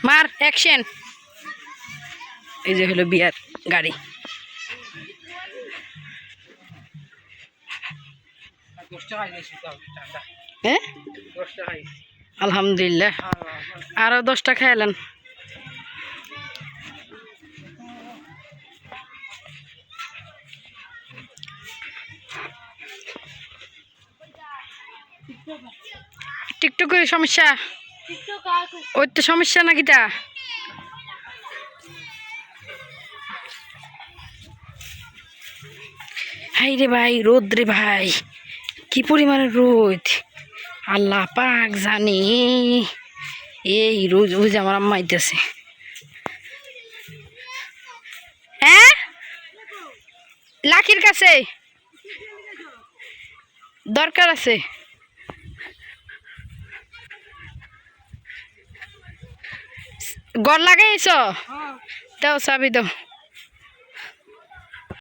মার অ্যাকশন। এই যে হলো বিয়ার গাড়ি। হ্যাঁ আলহামদুলিল্লাহ, আরো 10টা খাইলেন। টিকটকের সমস্যা, ওই তো সমস্যা নাকি তা? হাই রে ভাই, রোদ রে ভাই, কি পরিমাণে রোদ আল্লাহ পাক জানে। এই রোজ ওই যে আমার আম্মা আইতেছে। হ্যাঁ লাকির কাছে দরকার আছে। গড় লাগাইছ? দাও চাবি দাও।